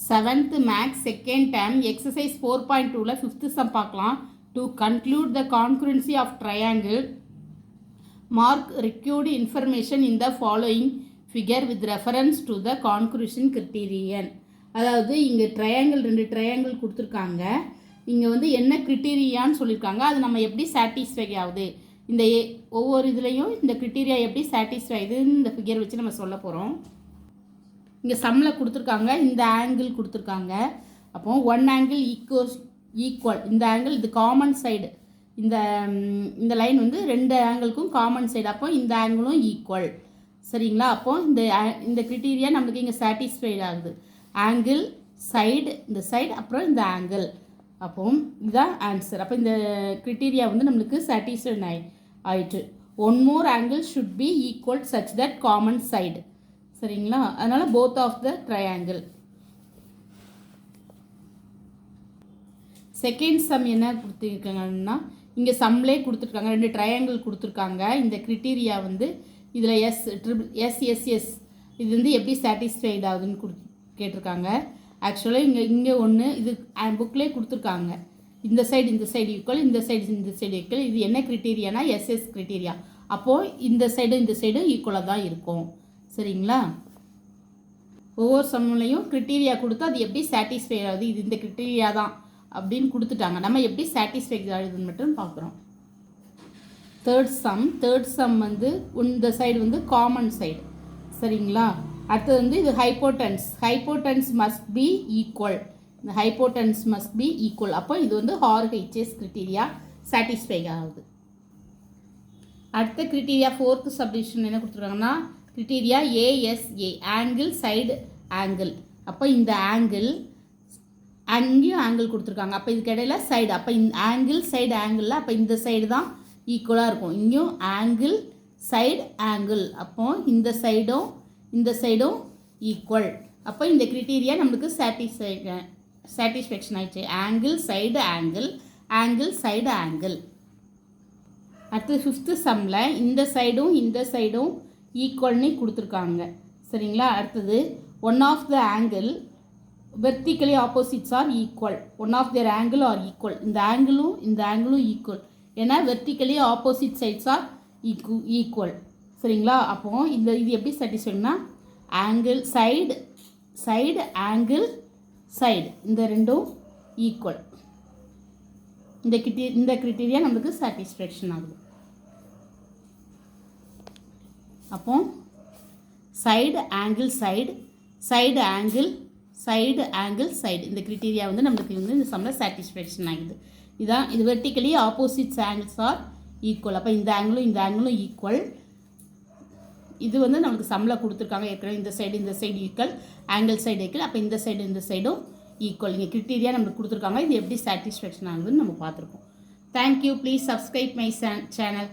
7th Max second term exercise 4.2 5th sum பார்க்கலாம். To conclude the congruency of triangle, mark required information in the following figure with reference to the congruence criterion. அதாவது இங்கே ரெண்டு triangle கொடுத்துருக்காங்க. இங்கே வந்து என்ன கிரிட்டீரியான்னு சொல்லியிருக்காங்க, அது நம்ம எப்படி சாட்டிஸ்ஃபை ஆகுது, இந்த ஒவ்வொரு இதுலேயும் இந்த கிரிட்டீரியா எப்படி சாட்டிஸ்ஃபை ஆகுதுன்னு இந்த ஃபிகர் வச்சு நம்ம சொல்ல போகிறோம். இங்கே சம்மில் கொடுத்துருக்காங்க, இந்த ஆங்கிள் கொடுத்துருக்காங்க. அப்போ ஒன் ஆங்கிள் ஈக்குவல் இந்த ஆங்கிள் இது காமன் சைடு, இந்த லைன் வந்து ரெண்டு ஆங்கிளுக்கும் காமன் சைடு, அப்போ இந்த ஆங்கிளும் ஈக்குவல். சரிங்களா? அப்போ இந்த கிரிட்டீரியா நம்மளுக்கு இங்கே சாட்டிஸ்ஃபைட் ஆகுது. ஆங்கிள் சைடு, இந்த சைடு, அப்புறம் இந்த ஆங்கிள். அப்போ இதுதான் ஆன்சர். அப்போ இந்த கிரிட்டீரியா வந்து நம்மளுக்கு சாட்டிஸ்ஃபைட் ஆயிட்டு. One more angle should be equal such that common side. சரிங்களா? அதனால் both of the triangle. Second sum என்ன கொடுத்துருக்காங்கன்னா, இங்கே சம்லே கொடுத்துருக்காங்க, ரெண்டு ட்ரையாங்கிள் கொடுத்துருக்காங்க. இந்த கிரிட்டீரியா வந்து இதில் எஸ் இது வந்து எப்படி சாட்டிஸ்ஃபைட் ஆகுதுன்னு கேட்டிருக்காங்க. ஆக்சுவலாக இங்கே ஒன்று இது புக்லேயே கொடுத்துருக்காங்க. இந்த சைடு ஈக்குவல், இந்த சைடு ஈக்குவல். இது என்ன கிரிட்டீரியானா எஸ்எஸ் கிரிட்டீரியா. அப்போது இந்த சைடு ஈக்குவலாக தான் இருக்கும். சரிங்களா? ஒவ்வொரு சம்லையும் கிரிட்டீரியா கொடுத்து அது எப்படி சாட்டிஸ்ஃபை ஆகுது, இது இந்த கிரிட்டீரியா தான் அப்படின்னு கொடுத்துட்டாங்க. நம்ம எப்படி சாட்டிஸ்ஃபை ஆகுதுன்னு மட்டும் பார்க்குறோம். தேர்ட் சம் வந்து இந்த சைடு வந்து காமன் சைடு. சரிங்களா? அடுத்தது வந்து இது ஹைப்போட்டன்ஸ் மஸ்ட் பி ஈக்குவல். இந்த ஹைப்போட்டன்ஸ் மஸ்ட் பி ஈக்குவல். அப்போ இது வந்து RHS கிரிட்டீரியா சாட்டிஸ்ஃபை ஆகுது. அடுத்த கிரிட்டீரியா ஃபோர்த் சப்டிவிஷன் என்ன கொடுத்துருக்காங்கன்னா, criteria ASA angle side angle. அப்போ இந்த ஆங்கிள் அங்கேயும் ஆங்கிள் கொடுத்துருக்காங்க. அப்போ இதுக்கு இடையில சைடு, அப்போ இந்த ஆங்கிள் சைடு ஆங்கிளில் அப்போ இந்த சைடு தான் ஈக்குவலாக இருக்கும். இங்கேயும் ஆங்கிள் சைடு ஆங்கிள், அப்போ இந்த சைடும் ஈக்குவல். அப்போ இந்த கிரிட்டீரியா நம்மளுக்கு சாட்டிஸ்ஃபேக்ஷன் ஆயிடுச்சு. Angle side angle, angle side angle. அடுத்து ஃபிஃப்த்து சம்மில் இந்த சைடும் ஈக்குவல்னு கொடுத்துருக்காங்க. சரிங்களா? அடுத்தது one of the angle vertically opposites are equal. One of their angle are equal. இந்த ஆங்கிளும் ஈக்குவல். ஏன்னா vertically opposite sides are equal. சரிங்களா? அப்போ இது எப்படி சாட்டிஸ்ஃபைனா ஆங்கிள் சைடு ஆங்கிள் சைடு இந்த ரெண்டும் ஈக்குவல். இந்த கிரிட்டீரியா நம்மளுக்கு சாட்டிஸ்ஃபேக்ஷன் ஆகுது. அப்போ side angle side angle side இந்த கிரிட்டீரியா வந்து நம்மளுக்கு வந்து இந்த சம்மில் சாட்டிஸ்ஃபேக்ஷன் ஆகுது. இது vertically opposites angles R equal. அப்போ இந்த ஆங்கிளும் ஈக்குவல். இது வந்து நம்மளுக்கு சம்மில் கொடுத்துருக்காங்க. ஏற்கனவே இந்த side equal, angle side equal. அப்போ இந்த சைடும் ஈக்குவல். இங்கே கிரிட்டீரியா நம்மளுக்கு கொடுத்துருக்காங்க. இது எப்படி சாட்டிஸ்ஃபேக்ஷன் ஆகுதுன்னு நம்ம பார்த்துருக்கோம். Thank you. Please subscribe my channel.